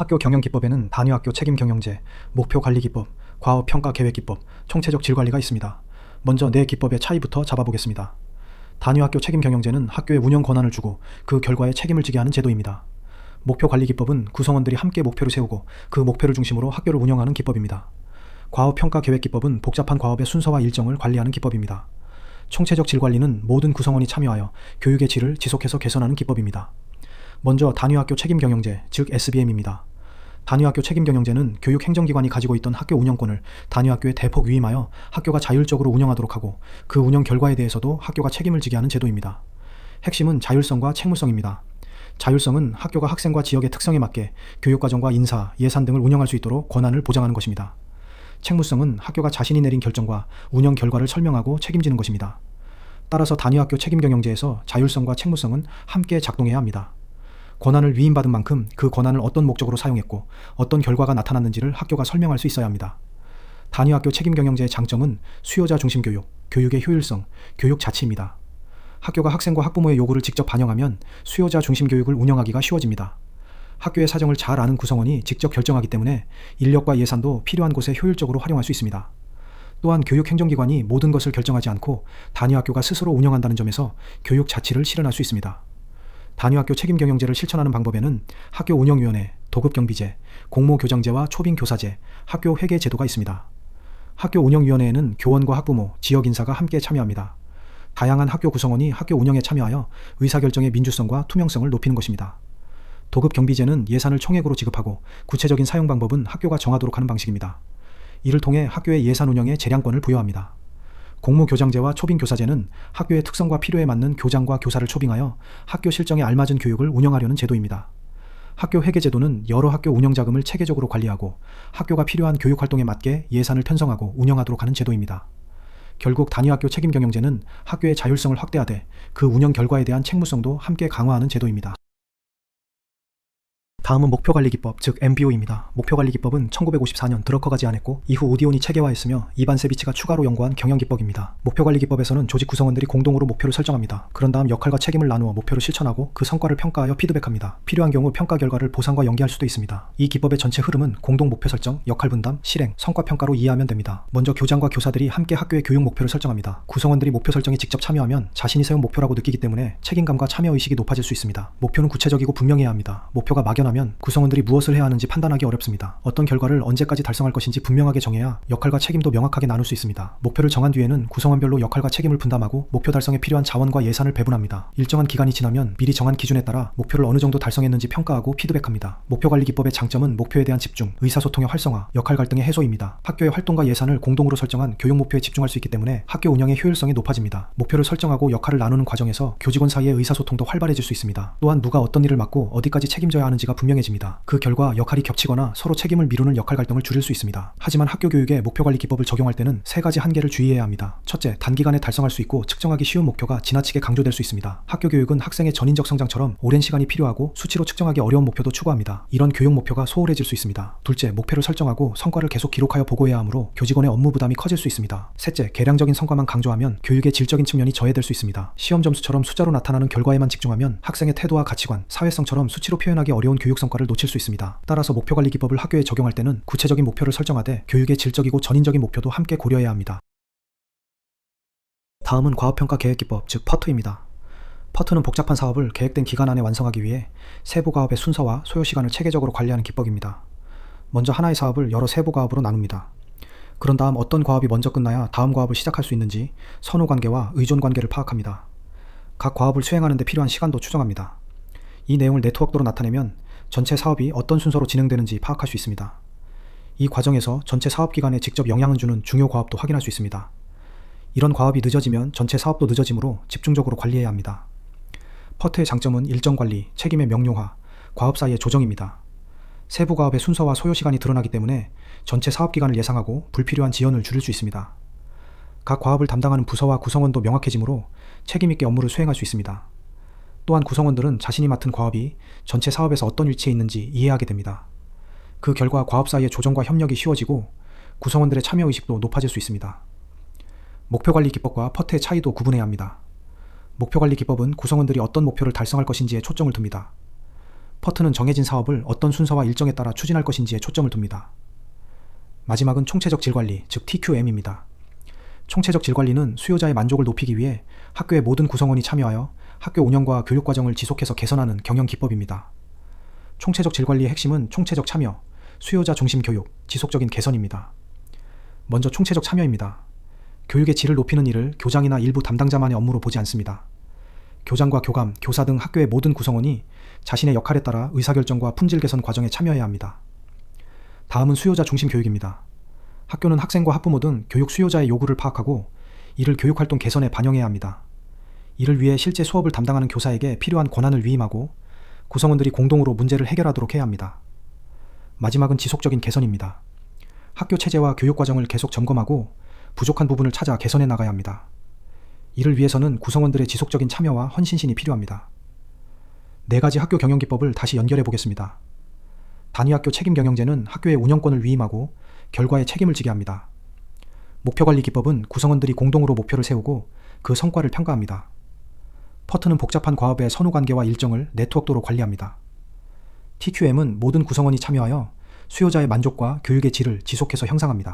학교 경영기법에는 단위학교 책임경영제, 목표관리기법, 과업평가계획기법, 총체적 질관리가 있습니다. 먼저 네 기법의 차이부터 잡아보겠습니다. 단위학교 책임경영제는 학교에 운영 권한을 주고 그 결과에 책임을 지게 하는 제도입니다. 목표관리기법은 구성원들이 함께 목표를 세우고 그 목표를 중심으로 학교를 운영하는 기법입니다. 과업평가계획기법은 복잡한 과업의 순서와 일정을 관리하는 기법입니다. 총체적 질관리는 모든 구성원이 참여하여 교육의 질을 지속해서 개선하는 기법입니다. 먼저 단위학교 책임경영제, 즉 SBM입니다. 단위학교 책임경영제는 교육행정기관이 가지고 있던 학교 운영권을 단위학교에 대폭 위임하여 학교가 자율적으로 운영하도록 하고 그 운영 결과에 대해서도 학교가 책임을 지게 하는 제도입니다. 핵심은 자율성과 책무성입니다. 자율성은 학교가 학생과 지역의 특성에 맞게 교육과정과 인사, 예산 등을 운영할 수 있도록 권한을 보장하는 것입니다. 책무성은 학교가 자신이 내린 결정과 운영 결과를 설명하고 책임지는 것입니다. 따라서 단위학교 책임경영제에서 자율성과 책무성은 함께 작동해야 합니다. 권한을 위임받은 만큼 그 권한을 어떤 목적으로 사용했고 어떤 결과가 나타났는지를 학교가 설명할 수 있어야 합니다. 단위학교 책임경영제의 장점은 수요자 중심 교육, 교육의 효율성, 교육 자치입니다. 학교가 학생과 학부모의 요구를 직접 반영하면 수요자 중심 교육을 운영하기가 쉬워집니다. 학교의 사정을 잘 아는 구성원이 직접 결정하기 때문에 인력과 예산도 필요한 곳에 효율적으로 활용할 수 있습니다. 또한 교육행정기관이 모든 것을 결정하지 않고 단위학교가 스스로 운영한다는 점에서 교육 자치를 실현할 수 있습니다. 단위학교 책임경영제를 실천하는 방법에는 학교 운영위원회, 도급경비제, 공모교장제와 초빙교사제, 학교 회계제도가 있습니다. 학교 운영위원회에는 교원과 학부모, 지역인사가 함께 참여합니다. 다양한 학교 구성원이 학교 운영에 참여하여 의사결정의 민주성과 투명성을 높이는 것입니다. 도급경비제는 예산을 총액으로 지급하고 구체적인 사용 방법은 학교가 정하도록 하는 방식입니다. 이를 통해 학교의 예산 운영에 재량권을 부여합니다. 공모교장제와 초빙교사제는 학교의 특성과 필요에 맞는 교장과 교사를 초빙하여 학교 실정에 알맞은 교육을 운영하려는 제도입니다. 학교 회계제도는 여러 학교 운영자금을 체계적으로 관리하고 학교가 필요한 교육활동에 맞게 예산을 편성하고 운영하도록 하는 제도입니다. 결국 단위학교 책임경영제는 학교의 자율성을 확대하되 그 운영 결과에 대한 책무성도 함께 강화하는 제도입니다. 다음은 목표관리기법, 즉 MBO입니다. 목표관리기법은 1954년 드러커가 제안했고 이후 오디온이 체계화했으며 이반 세비치가 추가로 연구한 경영기법입니다. 목표관리기법에서는 조직 구성원들이 공동으로 목표를 설정합니다. 그런 다음 역할과 책임을 나누어 목표를 실천하고 그 성과를 평가하여 피드백합니다. 필요한 경우 평가 결과를 보상과 연계할 수도 있습니다. 이 기법의 전체 흐름은 공동 목표 설정, 역할 분담, 실행, 성과 평가로 이해하면 됩니다. 먼저 교장과 교사들이 함께 학교의 교육 목표를 설정합니다. 구성원들이 목표 설정에 직접 참여하면 자신이 세운 목표라고 느끼기 때문에 책임감과 참여의식이 높아질 수 있습니다. 목표는 구체적이고 분명해야 합니다. 목표가 막연하면 구성원들이 무엇을 해야 하는지 판단하기 어렵습니다. 어떤 결과를 언제까지 달성할 것인지 분명하게 정해야 역할과 책임도 명확하게 나눌 수 있습니다. 목표를 정한 뒤에는 구성원별로 역할과 책임을 분담하고 목표 달성에 필요한 자원과 예산을 배분합니다. 일정한 기간이 지나면 미리 정한 기준에 따라 목표를 어느 정도 달성했는지 평가하고 피드백합니다. 목표관리기법의 장점은 목표에 대한 집중, 의사소통의 활성화, 역할 갈등의 해소입니다. 학교의 활동과 예산을 공동으로 설정한 교육 목표에 집중할 수 있기 때문에 학교 운영의 효율성이 높아집니다. 목표를 설정하고 역할을 나누는 과정에서 교직원 사이의 의사소통도 활발해질 수 있습니다. 또한 누가 어떤 일을 맡고 어디까지 책임져야 하는지가 분명해집니다. 그 결과 역할이 겹치거나 서로 책임을 미루는 역할 갈등을 줄일 수 있습니다. 하지만 학교 교육에 목표관리 기법을 적용할 때는 세 가지 한계를 주의해야 합니다. 첫째, 단기간에 달성할 수 있고 측정하기 쉬운 목표가 지나치게 강조될 수 있습니다. 학교 교육은 학생의 전인적 성장처럼 오랜 시간이 필요하고 수치로 측정하기 어려운 목표도 추구합니다. 이런 교육 목표가 소홀해질 수 있습니다. 둘째, 목표를 설정하고 성과를 계속 기록하여 보고해야 하므로 교직원의 업무 부담이 커질 수 있습니다. 셋째, 계량적인 성과만 강조하면 교육의 질적인 측면이 저해될 수 있습니다. 시험 점수처럼 숫자로 나타나는 결과에만 집중하면 학생의 태도와 가치관, 사회성처럼 수치로 표현하기 어려운 교육 성과를 놓칠 수 있습니다. 따라서 목표관리 기법을 학교에 적용할 때는 구체적인 목표를 설정하되 교육의 질적이고 전인적인 목표도 함께 고려해야 합니다. 다음은 과업평가계획기법, 즉 퍼트입니다. 퍼트는 복잡한 사업을 계획된 기간 안에 완성하기 위해 세부 과업의 순서와 소요 시간을 체계적으로 관리하는 기법입니다. 먼저 하나의 사업을 여러 세부 과업으로 나눕니다. 그런 다음 어떤 과업이 먼저 끝나야 다음 과업을 시작할 수 있는지 선호 관계와 의존 관계를 파악합니다. 각 과업을 수행하는 데 필요한 시간도 추정합니다. 이 내용을 네트워크로 나타내면 전체 사업이 어떤 순서로 진행되는지 파악할 수 있습니다. 이 과정에서 전체 사업 기간에 직접 영향을 주는 중요 과업도 확인할 수 있습니다. 이런 과업이 늦어지면 전체 사업도 늦어지므로 집중적으로 관리해야 합니다. 퍼트의 장점은 일정 관리, 책임의 명료화, 과업 사이의 조정입니다. 세부 과업의 순서와 소요 시간이 드러나기 때문에 전체 사업 기간을 예상하고 불필요한 지연을 줄일 수 있습니다. 각 과업을 담당하는 부서와 구성원도 명확해지므로 책임있게 업무를 수행할 수 있습니다. 또한 구성원들은 자신이 맡은 과업이 전체 사업에서 어떤 위치에 있는지 이해하게 됩니다. 그 결과 과업 사이의 조정과 협력이 쉬워지고 구성원들의 참여의식도 높아질 수 있습니다. 목표관리 기법과 퍼트의 차이도 구분해야 합니다. 목표관리 기법은 구성원들이 어떤 목표를 달성할 것인지에 초점을 둡니다. 퍼트는 정해진 사업을 어떤 순서와 일정에 따라 추진할 것인지에 초점을 둡니다. 마지막은 총체적 질관리, 즉 TQM입니다. 총체적 질관리는 수요자의 만족을 높이기 위해 학교의 모든 구성원이 참여하여 학교 운영과 교육 과정을 지속해서 개선하는 경영 기법입니다. 총체적 질관리의 핵심은 총체적 참여, 수요자 중심 교육, 지속적인 개선입니다. 먼저 총체적 참여입니다. 교육의 질을 높이는 일을 교장이나 일부 담당자만의 업무로 보지 않습니다. 교장과 교감, 교사 등 학교의 모든 구성원이 자신의 역할에 따라 의사결정과 품질 개선 과정에 참여해야 합니다. 다음은 수요자 중심 교육입니다. 학교는 학생과 학부모 등 교육 수요자의 요구를 파악하고 이를 교육활동 개선에 반영해야 합니다. 이를 위해 실제 수업을 담당하는 교사에게 필요한 권한을 위임하고 구성원들이 공동으로 문제를 해결하도록 해야 합니다. 마지막은 지속적인 개선입니다. 학교 체제와 교육 과정을 계속 점검하고 부족한 부분을 찾아 개선해 나가야 합니다. 이를 위해서는 구성원들의 지속적인 참여와 헌신심이 필요합니다. 4가지 학교 경영 기법을 다시 연결해 보겠습니다. 단위학교 책임경영제는 학교의 운영권을 위임하고 결과에 책임을 지게 합니다. 목표관리 기법은 구성원들이 공동으로 목표를 세우고 그 성과를 평가합니다. 퍼트는 복잡한 과업의 선후관계와 일정을 네트워크도로 관리합니다. TQM은 모든 구성원이 참여하여 수요자의 만족과 교육의 질을 지속해서 형성합니다.